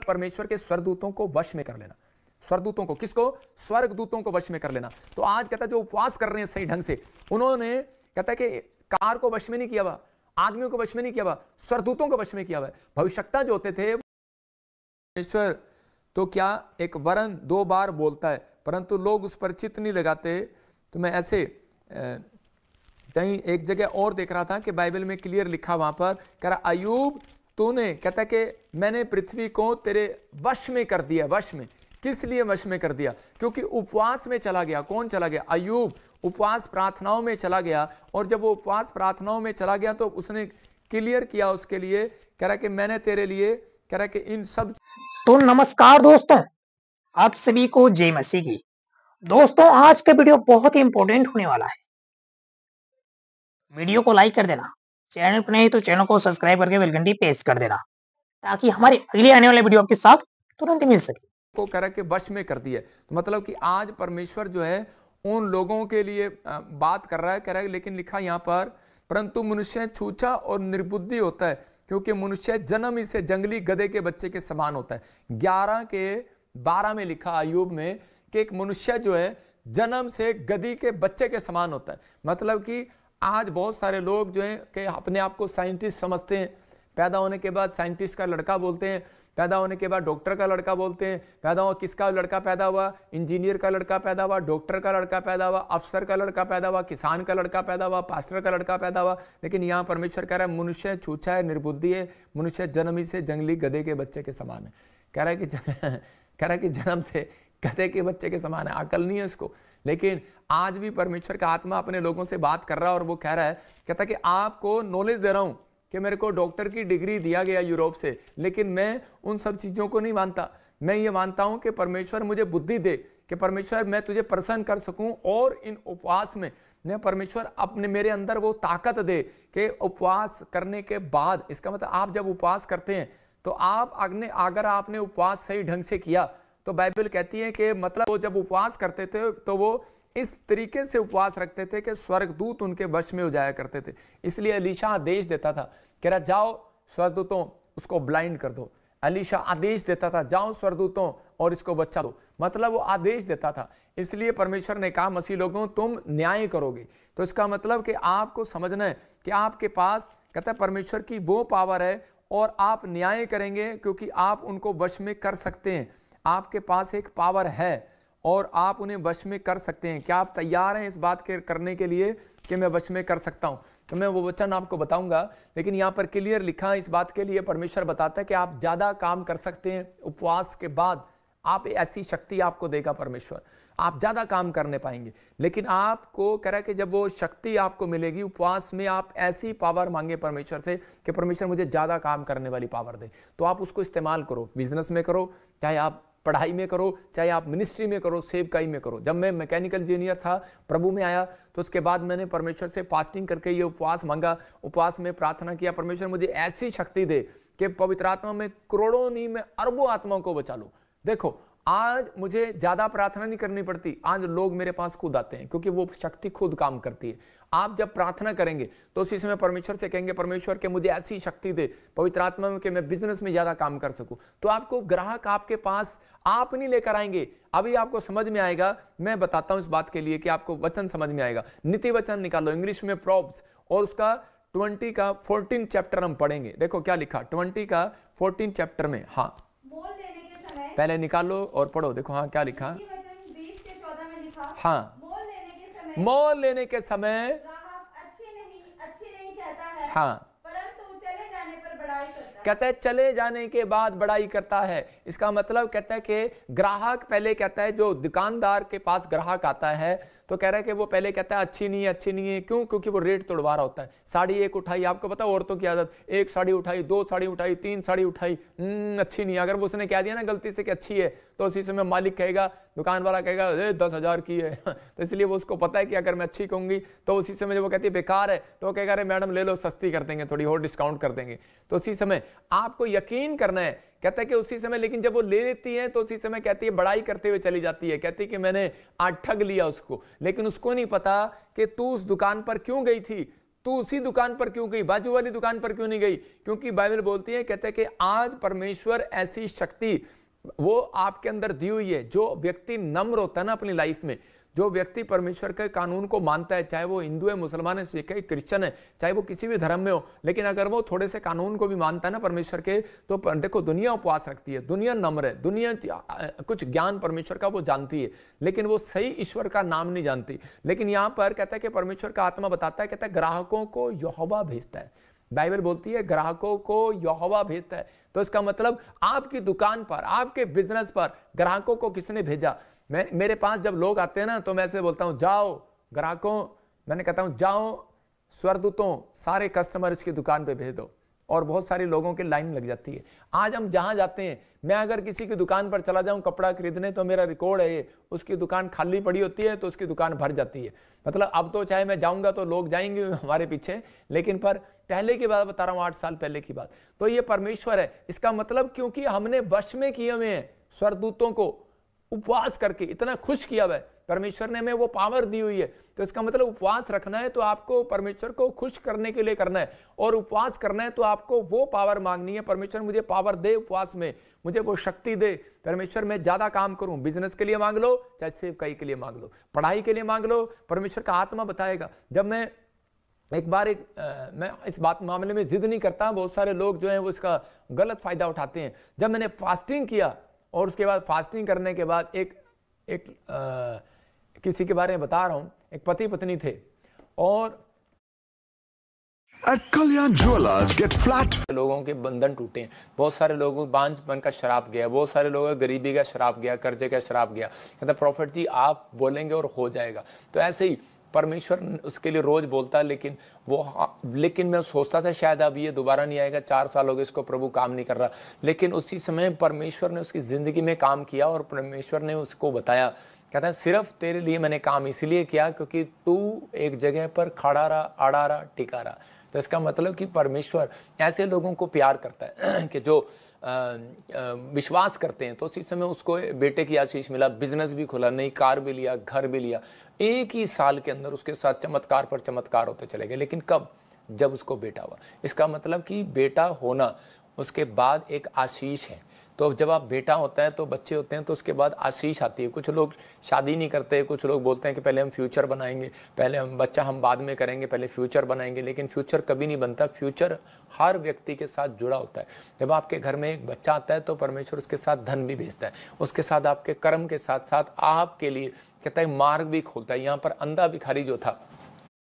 परमेश्वर के स्वर्गदूतों को वश में कर लेना। स्वर्गदूतों को, किसको? स्वर्गदूतों को वश में कर लेना। तो आज कहता है जो उपवास कर रहे हैं सही ढंग से, उन्होंने कहता है कि कार को वश में नहीं किया हुआ, आदमियों को वश में नहीं किया हुआ, स्वर्गदूतों को वश में किया हुआ है। भविष्यवक्ता जो होते थे, परमेश्वर तो क्या एक वरन 2 बार बोलता है, परंतु लोग उस पर चित्त नहीं लगाते। तो मैं ऐसे कहीं एक जगह और देख रहा था कि बाइबल में क्लियर लिखा, वहां पर कह रहा अय्यूब तूने, कहता है कि मैंने पृथ्वी को तेरे वश में कर दिया। वश में, किस लिए वश में कर दिया? क्योंकि उपवास में चला गया। कौन चला गया? अय्यूब उपवास प्रार्थनाओं में चला गया। और जब वो उपवास प्रार्थनाओं में चला गया तो उसने क्लियर किया उसके लिए, कह रहा कि मैंने तेरे लिए, कह रहा कि इन सब। तो नमस्कार दोस्तों, आप सभी को जय मसीह की। दोस्तों आज का वीडियो बहुत ही इंपॉर्टेंट होने वाला है। वीडियो को लाइक कर देना, चैनल पर नहीं तो चैनल को सब्सक्राइब करके बेल घंटी प्रेस कर देना, ताकि हमारे अगले आने वाले वीडियो आपके साथ तुरंत मिल सके। को कह रहा कि वश में कर दिया। तो मतलब कि आज परमेश्वर जो है उन लोगों के लिए बात कर रहा है, कह रहा है, लेकिन लिखा यहाँ पर परंतु मनुष्य छूछा और निर्बुद्धि होता है, क्योंकि मनुष्य जन्म ही से जंगली गधे के बच्चे के समान होता है। 11 के 12 में लिखा अय्यूब में कि एक मनुष्य जो है जन्म से गधी के बच्चे के समान होता है। मतलब कि आज बहुत सारे लोग जो है कि अपने आप को साइंटिस्ट समझते हैं, पैदा होने के बाद साइंटिस्ट का लड़का बोलते हैं, पैदा होने के बाद डॉक्टर का लड़का बोलते हैं, पैदा हुआ किसका लड़का पैदा हुआ? इंजीनियर का लड़का पैदा हुआ, डॉक्टर का लड़का पैदा हुआ, अफसर का लड़का पैदा हुआ, किसान का लड़का पैदा हुआ, पास्टर का लड़का पैदा हुआ। लेकिन यहाँ परमेश्वर कह रहा है मनुष्य छूछा है, निर्बुद्धि है, मनुष्य जन्म ही से जंगली गधे के बच्चे के समान है। कह रहा है कि जन्म से गधे के बच्चे के समान है, अकल नहीं है उसको। लेकिन आज भी परमेश्वर का आत्मा अपने लोगों से बात कर रहा है और वो कह रहा है, कहता है कि आपको नॉलेज दे रहा हूं कि मेरे को डॉक्टर की डिग्री दिया गया यूरोप से, लेकिन मैं उन सब चीज़ों को नहीं मानता। मैं ये मानता हूं कि परमेश्वर मुझे बुद्धि दे कि परमेश्वर मैं तुझे प्रसन्न कर सकूं, और इन उपवास में ने परमेश्वर अपने मेरे अंदर वो ताकत दे कि उपवास करने के बाद, इसका मतलब आप जब उपवास करते हैं तो आप अगर आपने उपवास सही ढंग से किया तो बाइबल कहती है कि मतलब वो जब उपवास करते थे तो वो इस तरीके से उपवास रखते थे कि स्वर्गदूत उनके वश में हो जाया करते थे। इसलिए एलीशा आदेश देता था, कह रहा जाओ स्वर्गदूतों उसको ब्लाइंड कर दो। एलीशा आदेश देता था, जाओ स्वर्गदूतों और इसको बचा दो। मतलब वो आदेश देता था। इसलिए परमेश्वर ने कहा मसीह लोगों तुम न्याय करोगे। तो इसका मतलब कि आपको समझना है कि आपके पास, कहता है परमेश्वर की वो पावर है और आप न्याय करेंगे, क्योंकि आप उनको वश में कर सकते हैं। आपके पास एक पावर है और आप उन्हें वश में कर सकते हैं। क्या आप तैयार हैं इस बात के करने के लिए कि मैं वश में कर सकता हूं? तो मैं वो वचन आपको बताऊंगा, लेकिन यहाँ पर क्लियर लिखा है इस बात के लिए परमेश्वर बताता है कि आप ज़्यादा काम कर सकते हैं उपवास के बाद। आप ऐसी शक्ति आपको देगा परमेश्वर, आप ज़्यादा काम करने पाएंगे। लेकिन आपको कह रहा है कि जब वो शक्ति आपको मिलेगी उपवास में, आप ऐसी पावर मांगे परमेश्वर से कि परमेश्वर मुझे ज़्यादा काम करने वाली पावर दे। तो आप उसको इस्तेमाल करो, बिजनेस में करो, चाहे आप पढ़ाई में करो, चाहे आप मिनिस्ट्री में करो, सेवकाई में करो। जब मैं मैकेनिकल इंजीनियर था, प्रभु में आया, तो उसके बाद मैंने परमेश्वर से फास्टिंग करके ये उपवास मांगा, उपवास में प्रार्थना किया, परमेश्वर मुझे ऐसी शक्ति दे कि पवित्र आत्मा में करोड़ों नहीं मैं अरबों आत्माओं को बचा लूं। देखो आज मुझे ज्यादा प्रार्थना नहीं करनी पड़ती, आज लोग मेरे पास खुद आते हैं, क्योंकि वो शक्ति खुद काम करती है। आप जब प्रार्थना करेंगे तो उसी समय परमेश्वर से कहेंगे परमेश्वर के मुझे ऐसी शक्ति दे पवित्र आत्मा में कि मैं बिजनेस में ज्यादा काम कर सकूं, तो आपको ग्राहक आपके पास आप नहीं लेकर आएंगे। अभी आपको समझ में आएगा, मैं बताता हूं इस बात के लिए कि आपको वचन समझ में आएगा। नीति वचन निकालो इंग्लिश में प्रॉब्स, और उसका 20 का 14 चैप्टर हम पढ़ेंगे। देखो क्या लिखा 20 का 14 चैप्टर में। हाँ पहले निकालो और पढ़ो। देखो हाँ क्या लिखा, 20 के 14 में लिखा, हाँ मोल लेने के समय ग्राहक अच्छी नहीं कहता है, हाँ परंतु चले जाने पर बड़ाई करता है। कहता है चले जाने के बाद बड़ाई करता है। इसका मतलब कहता है कि ग्राहक पहले कहता है, जो दुकानदार के पास ग्राहक आता है तो कह रहा है कि वो पहले कहता है अच्छी नहीं है, अच्छी नहीं है। क्यों? क्योंकि वो रेट तोड़वा रहा होता है। साड़ी एक उठाई, आपको पता औरतों की आदत, एक साड़ी उठाई, 2 साड़ी उठाई, 3 साड़ी उठाई, अच्छी नहीं है। अगर वो उसने कह दिया ना गलती से कि अच्छी है, तो उसी समय मालिक कहेगा, दुकान वाला कहेगा 10,000 की है तो इसलिए वो उसको पता है कि अगर मैं अच्छी कहूंगी तो उसी समय जब वो कहती है बेकार है तो वो कहेगा अरे मैडम ले लो, सस्ती कर देंगे, थोड़ी और डिस्काउंट कर देंगे। तो उसी समय आपको यकीन करना है, कहता है कि उसी समय, लेकिन जब वो ले लेती है तो उसी समय कहती है बड़ाई करते हुए चली जाती है, कहती है कि मैंने आज ठग लिया उसको। लेकिन उसको नहीं पता कि तू उस दुकान पर क्यों गई थी, तू उसी दुकान पर क्यों गई, बाजू वाली दुकान पर क्यों नहीं गई? क्योंकि बाइबल बोलती है, कहते हैं कि आज परमेश्वर ऐसी शक्ति वो आपके अंदर दी हुई है। जो व्यक्ति नम्र होता है ना अपनी लाइफ में, जो व्यक्ति परमेश्वर के कानून को मानता है, चाहे वो हिंदू है, मुसलमान है, सिख है, क्रिश्चियन है, चाहे वो किसी भी धर्म में हो, लेकिन अगर वो थोड़े से कानून को भी मानता है ना परमेश्वर के, तो देखो दुनिया उपवास रखती है, दुनिया नम्र है, दुनिया कुछ ज्ञान परमेश्वर का वो जानती है, लेकिन वो सही ईश्वर का नाम नहीं जानती। लेकिन यहाँ पर कहता है कि परमेश्वर का आत्मा बताता है, कहता है ग्राहकों को यहोवा भेजता है। बाइबल बोलती है ग्राहकों को यहोवा भेजता है। तो इसका मतलब आपकी दुकान पर, आपके बिजनेस पर ग्राहकों को किसने भेजा? मेरे पास जब लोग आते हैं ना, तो मैं ऐसे बोलता हूं, जाओ ग्राहकों, मैंने कहता हूं जाओ स्वर्गदूतों, सारे कस्टमर इसकी दुकान पे भेज दो। और बहुत सारे लोगों की लाइन लग जाती है। आज हम जहां जाते हैं, मैं अगर किसी की दुकान पर चला जाऊं कपड़ा खरीदने, तो मेरा रिकॉर्ड है ये, उसकी दुकान खाली पड़ी होती है तो उसकी दुकान भर जाती है। मतलब अब तो चाहे मैं जाऊंगा तो लोग जाएंगे हमारे पीछे, लेकिन पर पहले की बात बता रहा हूं, 8 साल पहले की बात। तो ये परमेश्वर है। इसका मतलब क्योंकि हमने वश में किए हुए हैं स्वर्गदूतों को, उपवास करके इतना खुश किया हुआ है परमेश्वर ने, हमें वो पावर दी हुई है। तो इसका मतलब उपवास रखना है तो आपको परमेश्वर को खुश करने के लिए करना है, और उपवास करना है तो आपको वो पावर मांगनी है, परमेश्वर मुझे पावर दे उपवास में, मुझे वो शक्ति दे। परमेश्वर मैं ज्यादा काम करूं, बिजनेस के लिए मांग लो, चाहे सेवकाई के लिए मांग लो, पढ़ाई के लिए मांग लो, परमेश्वर का आत्मा बताएगा। जब मैं एक बार मैं इस बात मामले में जिद नहीं करता, बहुत सारे लोग जो हैं वो इसका गलत फायदा उठाते हैं। जब मैंने फास्टिंग किया और उसके बाद फास्टिंग करने के बाद किसी के बारे में बता रहा हूं, एक पति पत्नी थे, और At Kalyan Jewelers, get flat. लोगों के बंधन टूटे हैं, बहुत सारे लोगों को बांझपन का शराब गया, बहुत सारे लोगों को गरीबी का शराब गया, कर्जे का शराब गया। कहता प्रॉफिट जी आप बोलेंगे और हो जाएगा। तो ऐसे ही परमेश्वर उसके लिए रोज बोलता है, लेकिन मैं सोचता था शायद अब ये दोबारा नहीं आएगा, 4 साल हो गए इसको प्रभु काम नहीं कर रहा। लेकिन उसी समय परमेश्वर ने उसकी जिंदगी में काम किया और परमेश्वर ने उसको बताया, कहता है सिर्फ तेरे लिए मैंने काम इसलिए किया क्योंकि तू एक जगह पर खड़ा रहा, अड़ा रहा, टिका रहा। तो इसका मतलब कि परमेश्वर ऐसे लोगों को प्यार करता है कि जो विश्वास करते हैं। तो उसी समय उसको बेटे की आशीष मिला, बिजनेस भी खुला, नई कार भी लिया, घर भी लिया। एक ही साल के अंदर उसके साथ चमत्कार पर चमत्कार होते चले गए। लेकिन कब? जब उसको बेटा हुआ। इसका मतलब कि बेटा होना उसके बाद एक आशीष है। तो जब आप बेटा होता है तो बच्चे होते हैं तो उसके बाद आशीष आती है। कुछ लोग शादी नहीं करते, कुछ लोग बोलते हैं कि पहले हम फ्यूचर बनाएंगे, पहले हम बच्चा हम बाद में करेंगे, पहले फ्यूचर बनाएंगे। लेकिन फ्यूचर कभी नहीं बनता। फ्यूचर हर व्यक्ति के साथ जुड़ा होता है। जब आपके घर में एक बच्चा आता है तो परमेश्वर उसके साथ धन भी भेजता है, उसके साथ आपके कर्म के साथ साथ आपके लिए कहता है मार्ग भी खोलता है। यहाँ पर अंधा भिखारी जो था,